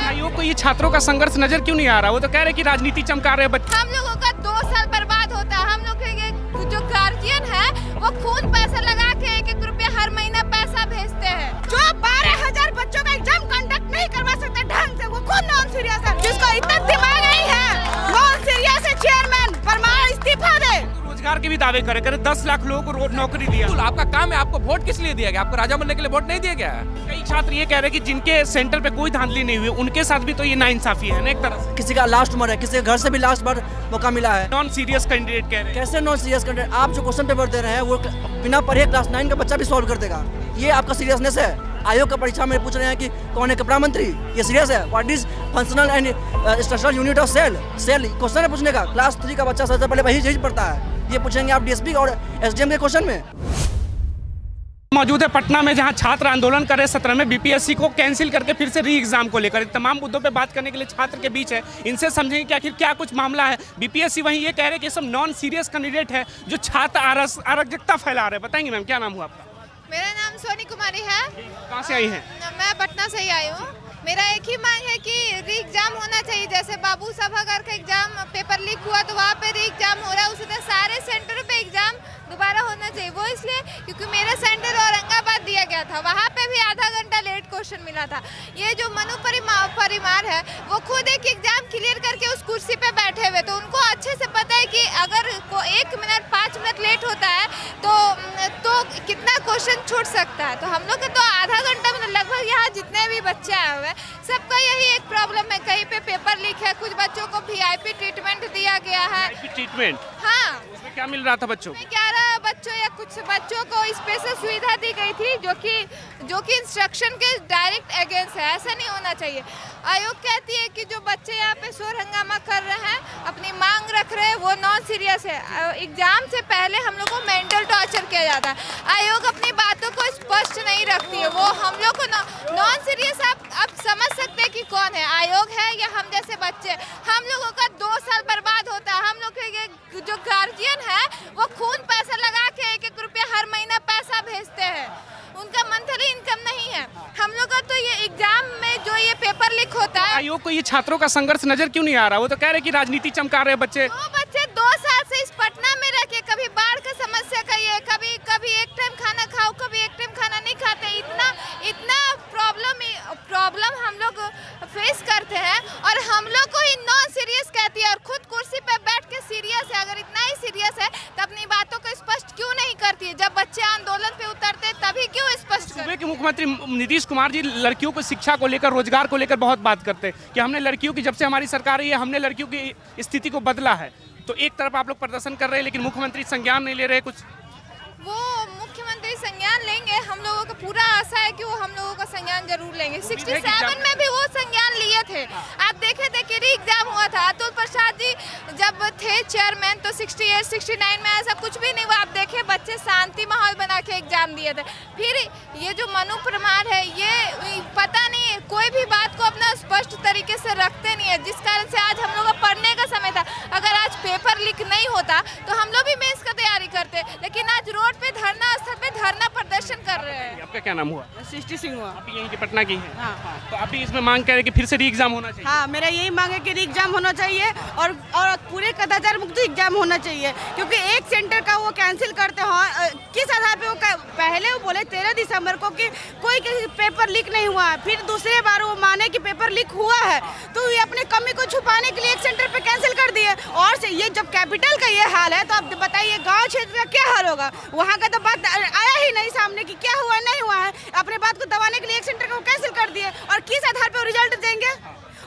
आयोग को ये छात्रों का संघर्ष नजर क्यों नहीं आ रहा? वो तो कह रहे कि राजनीति चमका रहे बच्चे। हम लोगों का 2 साल बर्बाद होता है। हम लोग के जो गार्जियन है वो खून पैसा लगा के 1-1 रुपया हर महीना पैसा भेजते हैं। जो 12,000 बच्चों का एग्जाम कंडक्ट नहीं करवा सकते ढंग से, वो खुद नॉन सीरियस है। जिसको इतना दिमाग नहीं है, नॉन सीरियस है। चेयरमैन परमार इस्तीफा दे। रोजगार के भी दावे करे 10 लाख लोगों को नौकरी दिया। आपका काम है, आपको वोट किस लिए दिया गया? आपको राजा बनने के लिए वोट नहीं दिया गया है। कई छात्र ये कह रहे हैं कि जिनके सेंटर पे कोई धांधली नहीं हुई उनके साथ भी तो ये नाइंसाफी है ना एक तरह से। किसी का लास्ट उम्र है, किसी के घर से भी लास्ट बार मौका मिला है। नॉन सीरियस कैंडिडेट कह रहे हैं। कैसे नॉन सीरियस कैंडिडेट? आप जो क्वेश्चन पेपर दे रहे हैं वो बिना पढ़े क्लास 9 का बच्चा भी सॉल्व कर देगा। ये आपका सीरियसनेस है? आयोग का परीक्षा में पूछ रहे हैं कि कौन है कपड़ा मंत्री, ये सीरियस है? What is functional and structural unit of cell question है पूछने का। क्लास 3 का बच्चा सबसे पहले वही चीज पढ़ता है। ये पूछेंगे आप डीएसपी और एसडीएम के क्वेश्चन में। मौजूद है पटना में, जहां छात्र आंदोलन कर रहे 17 में बीपीएससी को कैंसिल करके फिर से री एग्जाम को लेकर तमाम मुद्दों पे बात करने के लिए छात्र के बीच है। इनसे समझेंगे कि आखिर क्या कुछ मामला है। बीपीएससी वहीं ये कह रहे हैं कि सब नॉन सीरियस कैंडिडेट है जो छात्र अराजकता फैला रहे हैं। बताएंगे मैम, क्या नाम हुआ आपका? मेरा नाम सोनी कुमारी है। कहाँ से आई हैं? मैं पटना से ही आई हूँ। मेरा एक ही मांग है कि री एग्जाम होना चाहिए। जैसे बाबू सभागार का एग्जाम पेपर लीक हुआ तो वहाँ पे री एग्जाम हो रहा है, उसी तरह सारे सेंटरों पे एग्जाम दोबारा होना चाहिए। वो इसलिए क्योंकि मेरा सेंटर औरंगाबाद दिया गया था, वहाँ पे भी आधा घंटा लेट क्वेश्चन मिला था। ये जो मनु परिमार है वो खुद एक एग्जाम क्लियर करके उस कुर्सी पे बैठे हुए, तो उनको अच्छे से पता है कि अगर 1 मिनट 5 मिनट लेट होता है तो कितना क्वेश्चन छूट सकता है। तो हम लोग के तो आधा घंटा में लगभग यहाँ जितने भी बच्चे आए हुए सबका यही एक प्रॉब्लम है। कहीं पे पेपर लीक है, कुछ बच्चों को वीआईपी ट्रीटमेंट दिया गया है। ट्रीटमेंट? हाँ। उसमें क्या मिल रहा था बच्चों को? 11 बच्चों या कुछ बच्चों को स्पेशल सुविधा दी गई थी जो कि इंस्ट्रक्शन के डायरेक्ट अगेंस्ट है। ऐसा नहीं होना चाहिए। आयोग कहती है कि जो बच्चे यहाँ पे शोर हंगामा कर रहे हैं, अपनी मांग रख रहे हैं, वो नॉन सीरियस है। एग्जाम से पहले हम लोग को मेंटल टॉर्चर किया जाता है। आयोग अपनी बातों को स्पष्ट नहीं रखती है। वो हम लोग को नॉन सीरियस आप समझ सकते हैं कि कौन है, आयोग है या हम जैसे बच्चे। हम लोगों का 2 साल बर्बाद होता है। हम लोग के जो गार्जियन है वो खून पैसा लगा के 1-1 रुपया हर महीना पैसा भेजते हैं। उनका मंथली इनकम नहीं है। हम लोग का तो ये एग्जाम में जो ये पेपर लीक होता है। आयोग को ये छात्रों का संघर्ष नजर क्यों नहीं आ रहा? वो तो कह रहे कि राजनीति चमका रहे बच्चे। वो बच्चे 2 साल से इस पटना में रह के कभी बाढ़ का समस्या का ये, कभी एक टाइम खाना खाओ, कभी एक टाइम खाना नहीं खाते। इतना प्रॉब्लम हम लोग फेस करते हैं और हम लोग को ही नॉन सीरियस कहती है और खुद कुर्सी पे बैठ के सीरियस है। अगर इतना ही सीरियस है तो अपनी बातों को स्पष्ट क्यों नहीं करती है? जब बच्चे आंदोलन पे उतरते हैं तभी क्यों स्पष्ट करते? सूबे के मुख्यमंत्री नीतीश कुमार जी लड़कियों को शिक्षा को लेकर, रोजगार को लेकर बहुत बात करते हैं कि हमने लड़कियों की, जब से हमारी सरकार आई है हमने लड़कियों की स्थिति को बदला है। तो एक तरफ आप लोग प्रदर्शन कर रहे हैं लेकिन मुख्यमंत्री संज्ञान नहीं ले रहे कुछ। वो मुख्यमंत्री संज्ञान लेंगे, हम लोगों का पूरा आशा है कि वो हम लोगों का संज्ञान जरूर लेंगे। 67 में भी वो संज्ञान लिए थे। आप देखे थे कि री एग्जाम हुआ था। अतुल प्रसाद जी जब थे चेयरमैन तो 68, 69 में ऐसा कुछ भी नहीं हुआ। आप देखे बच्चे शांति माहौल बना के एग्जाम दिए थे। फिर ये जो मनु परिमार है, ये पता नहीं कोई भी बात को अपना स्पष्ट तरीके से रखते नहीं है, जिस कारण से आज हम लोग का पढ़ने का समय था। अगर आज पेपर लीक नहीं होता तो हम लोग भी मेंस का तैयारी करते, लेकिन आज रोड पे धरना स्थल पे धरना प्रदर्शन कर रहे हैं। आपका क्या नाम हुआ? सृष्टि सिंह हुआ। आप यहीं के पटना की हैं? हाँ। तो आप इसमें मांग कर रहे हैं कि फिर से री एग्जाम होना चाहिए? हाँ, मेरा यही मांग है कि री एग्जाम होना चाहिए और पूरे कदाचार मुक्त एग्जाम होना चाहिए। क्योंकि एक सेंटर का वो कैंसिल करते हो, किस आधार पे वो पहले वो बोले 13 दिसंबर को कि कोई पेपर लीक नहीं हुआ है, फिर दूसरे बार वो माने कि पेपर लीक हुआ है, तो ये अपने कमी को छुपाने के लिए एक सेंटर पे कैंसिल कर दिए। और से ये जब कैपिटल का ये हाल है तो आप बताइए गाँव क्षेत्र का क्या हाल होगा? वहाँ का तो बात आया ही नहीं सामने कि क्या हुआ नहीं हुआ है। अपने बात को दबाने के लिए एक सेंटर को कैंसिल कर दिए और किस आधार पे रिजल्ट देंगे?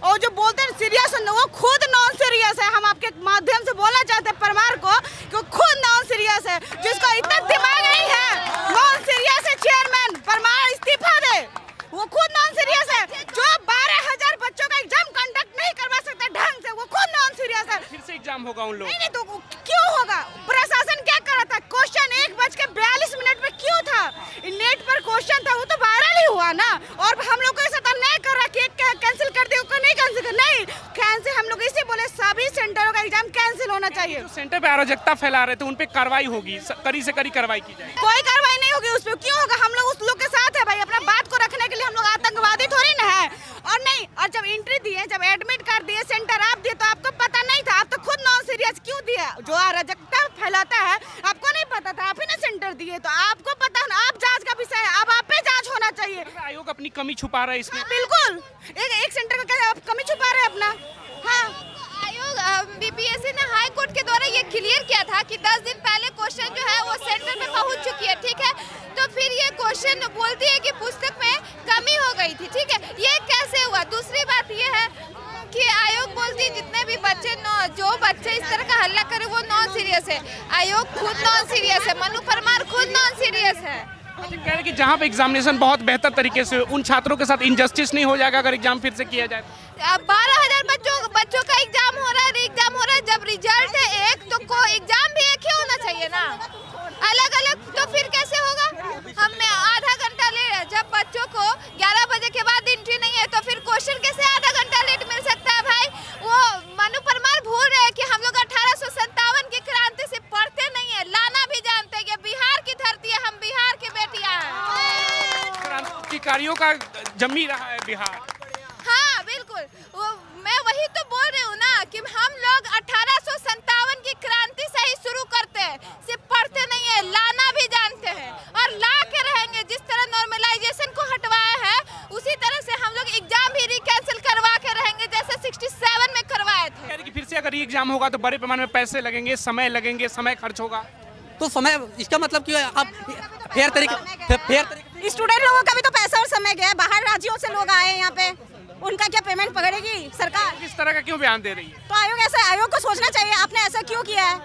और जो बोलते हैं सीरियस, वो खुद नॉन सीरियस है। हम आपके माध्यम से बोलना चाहते हैं परमार को कि वो खुद नॉन सीरियस है। जिसको इतना दिमाग नहीं है, नॉन सीरियस है। चेयरमैन परमार इस्तीफा दे। वो खुद नॉन सीरियस है। जो 12,000 बच्चों का एग्जाम कंडक्ट नहीं करवा सकते ढंग से, वो खुद नॉन सीरियस है। फिर से एग्जाम होगा उन लोग? नहीं तो क्यों होगा? प्रशासन क्या कर रहा था? क्वेश्चन 1:42 में क्यों था? नेट पर क्वेश्चन था, वो तो वायरल ही हुआ ना। और हम लोग को ऐसा नहीं कर रहा कि कैंसिल कर दिया, नहीं कैंसिल कर, नहीं कैंसिल। हम लोग इसी बोले सभी सेंटरों का एग्जाम कैंसिल होना चाहिए। जो सेंटर पे अराजकता फैला रहे थे उन पे कार्रवाई होगी, कड़ी से कड़ी कार्रवाई की जाए। कोई कार्रवाई नहीं होगी उस पर। क्यों होगा? हम लोग उस लोग के साथ है भाई। अपना बात को रखने के लिए हम लोग आतंकवादी थोड़ी और नहीं, और जब एंट्री दिए, जब एडमिट कर दिए, सेंटर आप दिए तो आपको पता नहीं था, आप तो खुद नॉन सीरियस क्यों दिया? जो अराजकता फैलाता है आपको नहीं पता था, आप ही ना सेंटर दिए तो आपको पता ना, आप जांच का विषय है, अब आप पे जांच होना चाहिए। आयोग अपनी कमी छुपा रहा है इसमें। बिल्कुल, एक सेंटर का क्या आप कमी छुपा रहे हैं अपना? हाँ, आयोग बीपीएससी ने हाई कोर्ट के द्वारा ये क्लियर किया था कि 10 दिन पहले क्वेश्चन जो है वो सेंटर पे पहुंच चुकी है, ठीक है। तो फिर ये क्वेश्चन बोलती है कि पुस्तक में कमी हो गई थी, ठीक है। ये कैसे हुआ? दूसरी बात ये है कि आयोग बोलती है जितने भी बच्चे जो बच्चे इस तरह का हल्ला करे वो नॉन सीरियस है। आयोग खुद नॉन सीरियस है, मनु परमार खुद नॉन सीरियस है। कह रहे हैं कि जहाँ पे एग्जामिनेशन बहुत बेहतर तरीके से उन छात्रों के साथ इनजस्टिस नहीं हो जाएगा अगर एग्जाम फिर से किया जाए। 12,000 बच्चों का एग्जाम हो रहा है, एग्जाम हो रहा है। जब रिजल्ट है एक तो को एग्जाम भी एक ही होना चाहिए ना, अलग अलग तो फिर कैसे होगा? हमने आधा घंटा लेट, जब बच्चों को 11 बजे के बाद एंट्री नहीं है तो फिर क्वेश्चन कैसे आधा घंटा लेट मिल सकता है भाई? वो मनु परमार भूल रहे हैं कि हम लोग 1857 की क्रांति से पढ़ते नहीं है, लाना भी जानते हैं। बिहार की धरती है, हम बिहार की बेटियां हैं। क्रांतिकारियों का जमी रहा है बिहार। हाँ बिल्कुल, मैं वही तो बोल रही हूँ ना कि हम लोग 1857 की क्रांति से ही शुरू करते हैं, सिर्फ पढ़ते नहीं है, लाना भी जानते हैं और ला के रहेंगे। जिस तरह नॉर्मलाइजेशन को हटवाया है उसी तरह से हम लोग एग्जाम भी रिकैंसिल करवा के रहेंगे जैसे 67 में करवाए थे। कि फिर से अगर एग्जाम होगा तो बड़े पैमाने में पैसे लगेंगे, समय खर्च होगा। तो समय, इसका मतलब क्यों है आप फेयर तरीके स्टूडेंट लोगों का भी तो पैसा और समय गया, बाहर राज्यों से लोग आए यहाँ पे, उनका क्या पेमेंट पकड़ेगी सरकार? किस तरह का क्यों बयान दे रही है? तो आयोग को सोचना चाहिए, आपने ऐसा क्यों किया है?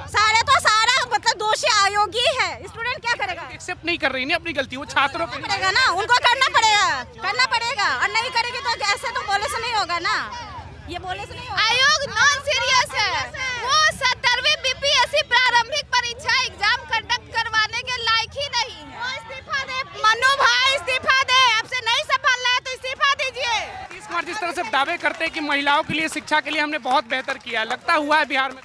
सारा मतलब दोषी आयोग ही है, स्टूडेंट क्या करेगा? एक्सेप्ट नहीं कर रही ना अपनी गलती, वो छात्रों पे पड़ेगा ना, उनको करना पड़ेगा और नहीं करेगी तो ऐसे तो बोले से नहीं होगा ना, ये बोले से नहीं होगा। आयोग नॉन सीरियस है, वो 17वीं बीपीएससी प्रारंभिक परीक्षा एग्जाम कंडक्ट करवाने के लायक ही नहीं है। इस्तीफा दे मनु भाई, इस्तीफा दे, आपसे नहीं संभाल रहा है तो इस्तीफा दीजिए। इस बार जिस तरह से दावे करते हैं कि महिलाओं के लिए, शिक्षा के लिए हमने बहुत बेहतर किया, लगता हुआ है बिहार में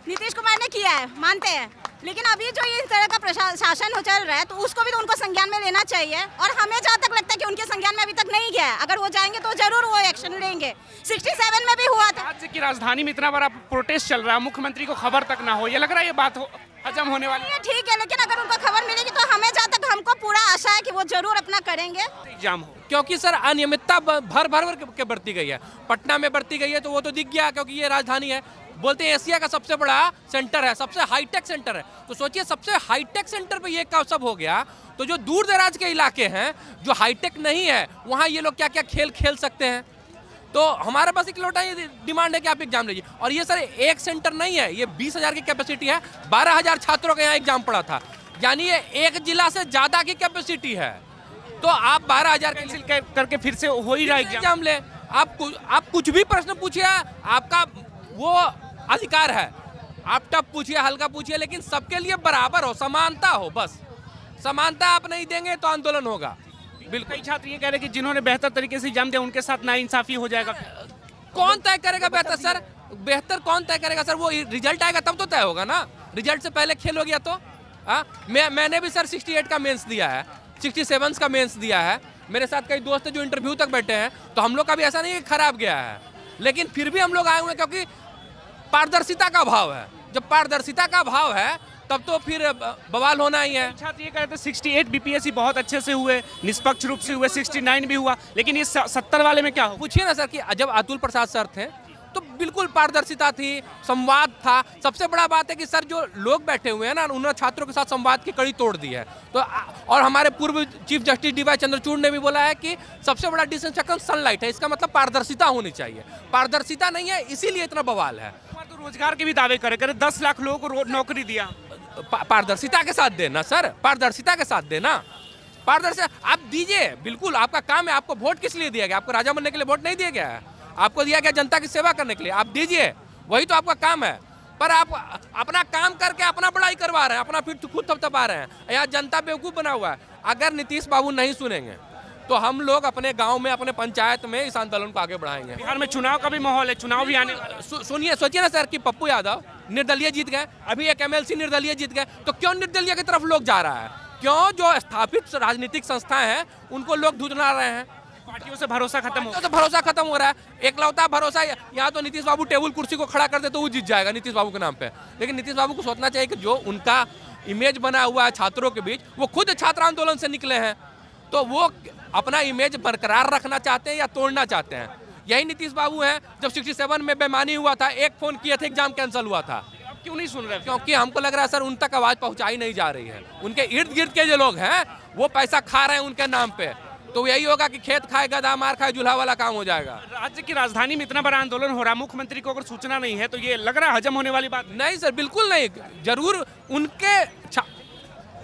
नीतीश कुमार ने किया है, मानते हैं, लेकिन अभी जो ये इस तरह का शासन हो चल रहा है तो उसको भी तो उनको संज्ञान में लेना चाहिए। और हमें जहाँ तक लगता है कि उनके संज्ञान में अभी तक नहीं गया है, अगर वो जाएंगे तो जरूर वो एक्शन लेंगे। 67 में भी हुआ था। राज्य की राजधानी में इतना बड़ा प्रोटेस्ट चल रहा है, मुख्यमंत्री को खबर तक ना हो, ये लग रहा है ये बात हजम होने वाली है। ठीक है, लेकिन अगर उनको खबर मिलेगी तो हमें जहाँ तक हमको पूरा आशा है कि वो जरूर अपना करेंगे। एग्जाम हो, क्योंकि सर अनियमितता भर के बढ़ती गई है, पटना में बढ़ती गई है तो वो तो दिख गया क्योंकि ये राजधानी है। बोलते हैं एशिया का सबसे बड़ा सेंटर है, सबसे हाईटेक सेंटर है, तो सोचिए सबसे हाईटेक सेंटर पे ये का सब हो गया तो जो दूर दराज के इलाके हैं जो हाईटेक नहीं है वहाँ ये लोग क्या क्या खेल खेल सकते हैं। तो हमारे पास एक लौटा ये डिमांड है कि आप एग्जाम लीजिए। और ये सर एक सेंटर नहीं है, ये 20,000 की कैपेसिटी है, 12,000 छात्रों का यहाँ एग्जाम पड़ा था, यानी ये एक जिला से ज्यादा की कैपेसिटी है। तो आप 12,000 कैंसिल करके फिर से हो ही रहा है एग्जाम ले, आप कुछ भी प्रश्न पूछिए, आपका वो अधिकार है, आप टफ पूछिए, हल्का पूछिए, लेकिन सबके लिए बराबर हो, समानता हो। बस समानता आप नहीं देंगे तो आंदोलन होगा। बिल्कुल, कई छात्र ये कह रहे हैं कि जिन्होंने बेहतर तरीके से एग्जाम दिया उनके साथ नाइंसाफी हो जाएगा। कौन तय करेगा बेहतर सर? बेहतर कौन तय करेगा सर? वो रिजल्ट आएगा तब तो तय होगा ना, रिजल्ट से पहले खेल हो गया तो। मैंने भी सर 68 का मेंस दिया है, 67 का मेंस दिया है, मेरे साथ कई दोस्त जो इंटरव्यू तक बैठे हैं, तो हम लोग का भी ऐसा नहीं खराब गया है, लेकिन फिर भी हम लोग आए हुए क्योंकि पारदर्शिता का भाव है। जब पारदर्शिता का भाव है तब तो फिर बवाल होना ही है। छात्र ये कह रहे थे 68 बीपीएससी बहुत अच्छे से हुए, निष्पक्ष रूप से हुए, 69 भी हुआ, लेकिन इस 70 वाले में क्या हो? पूछिए ना सर कि जब अतुल प्रसाद सर थे तो बिल्कुल पारदर्शिता थी, संवाद था। सबसे बड़ा बात है कि सर जो लोग बैठे हुए हैं ना, उन्होंने छात्रों के साथ संवाद की कड़ी तोड़ दी है। तो और हमारे पूर्व chief justice D Y Chandrachud ने भी बोला है कि सबसे बड़ा डिसइंफेक्शन सनलाइट है, इसका मतलब पारदर्शिता होनी चाहिए। पारदर्शिता नहीं है, इसीलिए इतना बवाल है। तो रोजगार के भी दावे करे 10 लाख लोगों को नौकरी दिया। पारदर्शिता के साथ देना सर, पारदर्शिता के साथ देना, पारदर्शिता आप दीजिए, बिल्कुल आपका काम है। आपको वोट किस लिए दिया गया? आपको राजा बनने के लिए वोट नहीं दिया गया है, आपको दिया गया जनता की सेवा करने के लिए। आप दीजिए, वही तो आपका काम है। पर आप अपना काम करके अपना बड़ाई करवा रहे हैं, अपना फिर खुद थपथपा रहे हैं। यहाँ जनता बेवकूफ़ बना हुआ है। अगर नीतीश बाबू नहीं सुनेंगे तो हम लोग अपने गांव में, अपने पंचायत में इस आंदोलन को आगे बढ़ाएंगे। बिहार में चुनाव का भी माहौल है, चुनाव भी आने वाला है। सुनिए, सोचिए ना सर कि पप्पू यादव निर्दलीय जीत गए, अभी एक MLC निर्दलीय जीत गए, तो क्यों निर्दलीय की तरफ लोग जा रहा है? क्यों? जो स्थापित राजनीतिक संस्थाएं हैं उनको लोग धुतला रहे हैं। पार्टियों से भरोसा खत्म हो तो भरोसा खत्म हो रहा है। एकलौता भरोसा यहाँ तो नीतीश बाबू टेबल कुर्सी को खड़ा कर दे तो वो जीत जाएगा नीतीश बाबू के नाम पे। लेकिन नीतीश बाबू को सोचना चाहिए कि जो उनका इमेज बना हुआ है छात्रों के बीच, वो खुद छात्र आंदोलन से निकले हैं, तो वो अपना इमेज बरकरार रखना चाहते हैं या तोड़ना चाहते हैं। यही नीतीश बाबू हैं। जब 67 में बेईमानी हुआ था, एक फोन किए थे, एग्जाम कैंसिल हुआ था। क्यों नहीं सुन रहे? क्योंकि हमको लग रहा है सर उन तक आवाज पहुंचाई नहीं जा रही है। उनके इर्द गिर्द के जो लोग हैं वो पैसा खा रहे हैं उनके नाम पे, तो यही होगा कि खेत खाए गधा मार खाए जुल्हा वाला काम हो जाएगा। राज्य की राजधानी में इतना बड़ा आंदोलन हो रहा है, मुख्यमंत्री को अगर सूचना नहीं है तो ये लग रहा है हजम होने वाली बात नहीं सर, बिल्कुल नहीं। जरूर उनके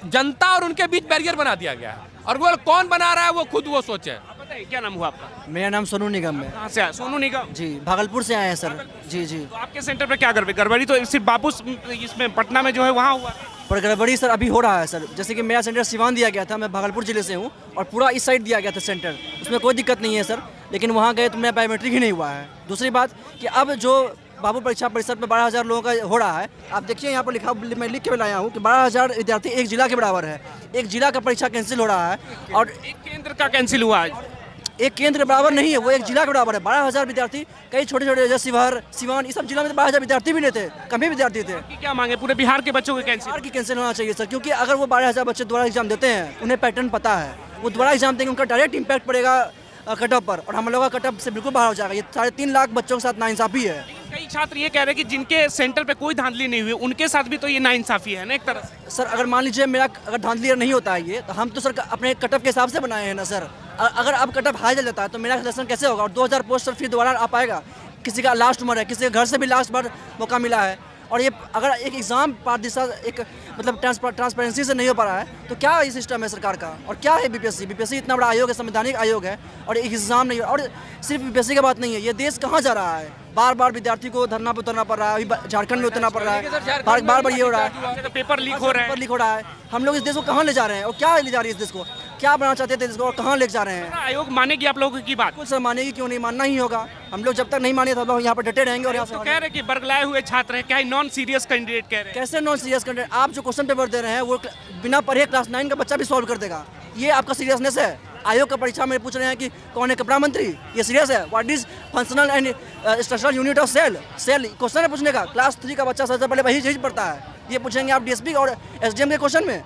जनता और उनके बीच बैरियर बना दिया गया है, और वो कौन बना रहा है वो खुद वो सोचे। आप बताइए क्या नाम हुआ आपका? मेरा नाम सोनू निगम है। कहाँ से आए? सोनू निगम जी, भागलपुर से आए हैं सर। जी जी। तो आपके सेंटर पे क्या गड़बड़ी तो सिर्फ बापू इसमें पटना में जो है वहाँ हुआ, पर गड़बड़ी सर अभी हो रहा है सर। जैसे कि मेरा सेंटर सिवान दिया गया था, मैं भागलपुर जिले से हूँ, और पूरा इस साइड दिया गया था सेंटर, उसमें कोई दिक्कत नहीं है सर। लेकिन वहाँ गए तो मेरा बायोमेट्रिक ही नहीं हुआ है। दूसरी बात कि अब जो बाबू परीक्षा परिषद में 12,000 लोगों का हो रहा है, आप देखिए यहाँ पर लिखा, मैं लिख के लाया हूँ कि 12,000 विद्यार्थी एक जिला के बराबर है। एक जिला का परीक्षा कैंसिल हो रहा है, और एक केंद्र का कैंसिल हुआ है। एक केंद्र के बराबर नहीं है, वो एक जिला के बराबर है। 12,000 विद्यार्थी, कई छोटे छोटे जैसे शिवहर, सिवान, इस सब जिला में 12,000 विद्यार्थी भी नहीं थे, कम ही विद्यार्थी थे। कि क्या मांगे? पूरे बिहार के बच्चों के कैंसिल? बिहार की कैंसिल होना चाहिए सर, क्योंकि अगर वो 12,000 बच्चे दोबारा एग्जाम देते हैं, उन्हें पैटर्न पता है, वो दोबारा एग्जाम देंगे, उनका डायरेक्ट इंपैक्ट पड़ेगा कट ऑफ पर, और हम लोगों का कट ऑफ से बिल्कुल बाहर हो जाएगा। ये 3.5 लाख बच्चों के साथ नाइंसाफी है। कई छात्र ये कह रहे हैं कि जिनके सेंटर पे कोई धांधली नहीं हुई उनके साथ भी तो ये नाइंसाफी है ना एक तरह से। सर अगर मान लीजिए मेरा अगर धांधली नहीं होता है ये, तो हम तो सर अपने कट ऑफ के हिसाब से बनाए हैं ना सर। अगर अब कट ऑफ हाई चल जाता है तो मेरा सिलेक्शन कैसे होगा? और 2,000 पोस्ट फिर दोबारा आ पाएगा? किसी का लास्ट उम्र है, किसी के घर से भी लास्ट बार मौका मिला है, और ये अगर एक एग्ज़ाम पारदर्शिता एक मतलब ट्रांसपेरेंसी से नहीं हो पा रहा है, तो क्या ये सिस्टम है सरकार का? और क्या है बीपीएससी? बीपीएससी इतना बड़ा आयोग है, संवैधानिक आयोग है, और एक एग्ज़ाम नहीं। और सिर्फ बीपीएससी का बात नहीं है, ये देश कहाँ जा रहा है? बार बार विद्यार्थी को धरना पर उतरना पड़ रहा है। अभी झारखंड में उतरना पड़ रहा है, बार बार ये हो रहा है, पेपर लीक हो रहा है, पेपर लीक हो रहा है। हम लोग इस देश को कहाँ ले जा रहे हैं, और क्या ले जा रही है इस देश को? क्या बनाना चाहते थे इसको, और कहाँ ले जा रहे हैं? आयोग मानेगी आप लोगों की बात? कुछ सर मानेगी, क्यों नहीं? मानना ही होगा। हम लोग जब तक नहीं माने तब लोग यहाँ पर डटे रहेंगे। और यहाँ तो से कह रहे कि बरगलाए हुए छात्र हैं, क्या नॉन सीरियस कैंडिडेट कह रहे हैं? कैसे नॉन सीरियस कैंडिडेट? आप जो क्वेश्चन पेपर दे रहे हैं वो बिना पढ़े क्लास 9 का बच्चा भी सॉल्व कर देगा। ये आपका सीरियसनेस है? आयोग का परीक्षा में पूछ रहे हैं कि कौन है कपड़ा मंत्री, ये सीरियस है? What is functional and structural unit of cell? Question है पूछने का। क्लास 3 का बच्चा सबसे पहले वही चीज पढ़ता है, ये पूछेंगे आप डीएसपी और एसडीएम के क्वेश्चन में?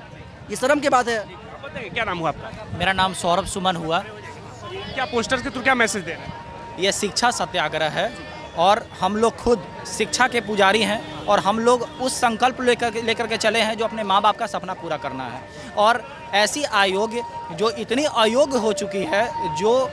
ये शर्म की बात है। क्या नाम हुआ आपका? मेरा नाम सौरभ सुमन हुआ। क्या पोस्टर्स के थ्रू क्या मैसेज दे रहे हैं? ये शिक्षा सत्याग्रह है, और हम लोग खुद शिक्षा के पुजारी हैं, और हम लोग उस संकल्प लेकर के चले हैं जो अपने माँ बाप का सपना पूरा करना है। और ऐसी आयोग जो इतनी अयोग्य हो चुकी है, जो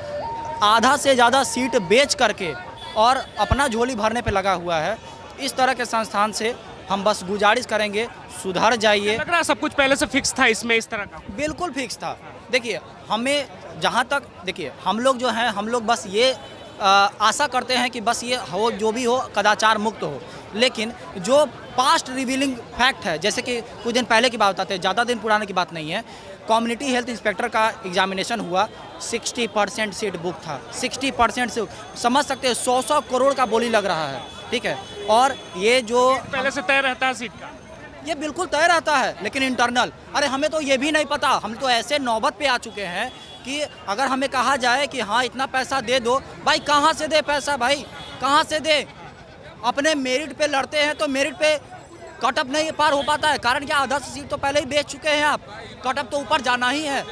आधा से ज़्यादा सीट बेच करके और अपना झोली भरने पे लगा हुआ है, इस तरह के संस्थान से हम बस गुजारिश करेंगे, सुधर जाइए। लग रहा है सब कुछ पहले से फिक्स था इसमें, इस तरह का? बिल्कुल फिक्स था। देखिए, हमें जहाँ तक, देखिए हम लोग जो हैं, हम लोग बस ये आशा करते हैं कि बस ये हो, जो भी हो कदाचार मुक्त हो। लेकिन जो पास्ट रिवीलिंग फैक्ट है, जैसे कि कुछ दिन पहले की बात बताते हैं, ज़्यादा दिन पुराने की बात नहीं है, कम्युनिटी हेल्थ इंस्पेक्टर का एग्जामिनेशन हुआ, 60% सीट बुक था। 60% से समझ सकते हैं 100 करोड़ का बोली लग रहा है, ठीक है। और ये जो पहले से तय रहता है सीट का, ये बिल्कुल तय रहता है, लेकिन इंटरनल, अरे हमें तो ये भी नहीं पता। हम तो ऐसे नौबत पे आ चुके हैं कि अगर हमें कहा जाए कि हाँ इतना पैसा दे दो, भाई कहाँ से दे पैसा? भाई कहाँ से दे? अपने मेरिट पे लड़ते हैं तो मेरिट पे कट ऑफ नहीं पार हो पाता है। कारण क्या? आधा सीट तो पहले ही बेच चुके हैं आप, कट ऑफ तो ऊपर जाना ही है।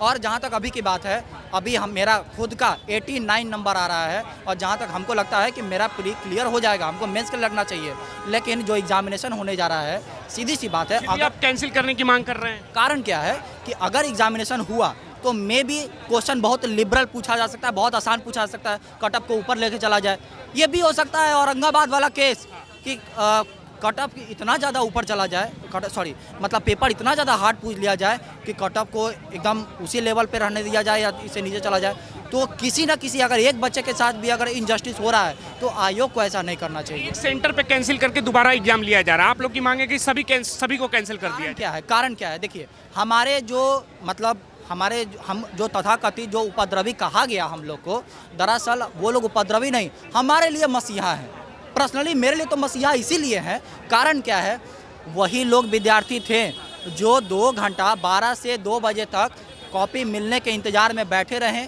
और जहाँ तक अभी की बात है, अभी मेरा खुद का 89 नंबर आ रहा है, और जहाँ तक हमको लगता है कि मेरा प्री क्लियर हो जाएगा, हमको मेंस के लगना चाहिए। लेकिन जो एग्जामिनेशन होने जा रहा है, सीधी सी बात है, अगर आप कैंसिल करने की मांग कर रहे हैं? कारण क्या है कि अगर एग्जामिनेशन हुआ तो मे भी क्वेश्चन बहुत लिबरल पूछा जा सकता है, बहुत आसान पूछा जा सकता है, कट ऑफ को ऊपर लेके चला जाए। ये भी हो सकता है औरंगाबाद वाला केस कि कट ऑफ इतना ज़्यादा ऊपर चला जाए, मतलब पेपर इतना ज़्यादा हार्ड पूछ लिया जाए कि कट ऑफ को एकदम उसी लेवल पे रहने दिया जाए या इससे नीचे चला जाए। तो किसी न किसी, अगर एक बच्चे के साथ भी अगर इनजस्टिस हो रहा है तो आयोग को ऐसा नहीं करना चाहिए। एक सेंटर पे कैंसिल करके दोबारा एग्जाम लिया जा रहा है, आप लोग की मांग है कि सभी को कैंसिल कर दिया क्या है? कारण क्या है? देखिए, हमारे जो मतलब हम जो तथाकथित जो उपद्रवी कहा गया हम लोग को, दरअसल वो लोग उपद्रवी नहीं, हमारे लिए मसीहा हैं। पर्सनली मेरे लिए तो मसीहा इसीलिए है। कारण क्या है? वही लोग विद्यार्थी थे जो 2 घंटा 12 से 2 बजे तक कॉपी मिलने के इंतज़ार में बैठे रहे,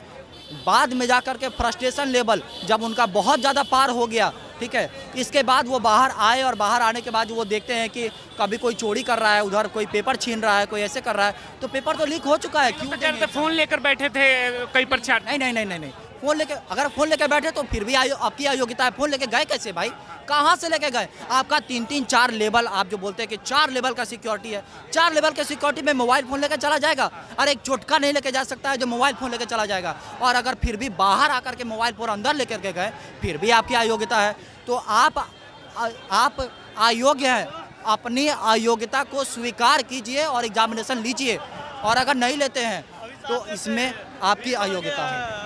बाद में जाकर के फ्रस्ट्रेशन लेवल जब उनका बहुत ज़्यादा पार हो गया, ठीक है, इसके बाद वो बाहर आए और बाहर आने के बाद वो देखते हैं कि कभी कोई चोरी कर रहा है, उधर कोई पेपर छीन रहा है, कोई ऐसे कर रहा है, तो पेपर तो लीक हो चुका है, क्यों देंगे? फोन लेकर बैठे थे कई परीक्षार्थी। नहीं नहीं नहीं नहीं नहीं, फोन लेके, अगर फोन लेके बैठे तो फिर भी आपकी अयोग्यता है। फोन लेके गए कैसे भाई, कहाँ से लेके गए? आपका 3-4 लेवल, आप जो बोलते हैं कि 4 लेवल का सिक्योरिटी है, 4 लेवल के सिक्योरिटी में मोबाइल फ़ोन लेकर चला जाएगा? अरे एक चोटका नहीं लेके जा सकता है जो मोबाइल फ़ोन लेकर चला जाएगा। और अगर फिर भी बाहर आकर के मोबाइल फ़ोन अंदर लेकर के गए, फिर भी आपकी अयोग्यता है। तो आप अयोग्य हैं, अपनी अयोग्यता को स्वीकार कीजिए और एग्जामिनेशन लीजिए, और अगर नहीं लेते हैं तो इसमें आपकी अयोग्यता है।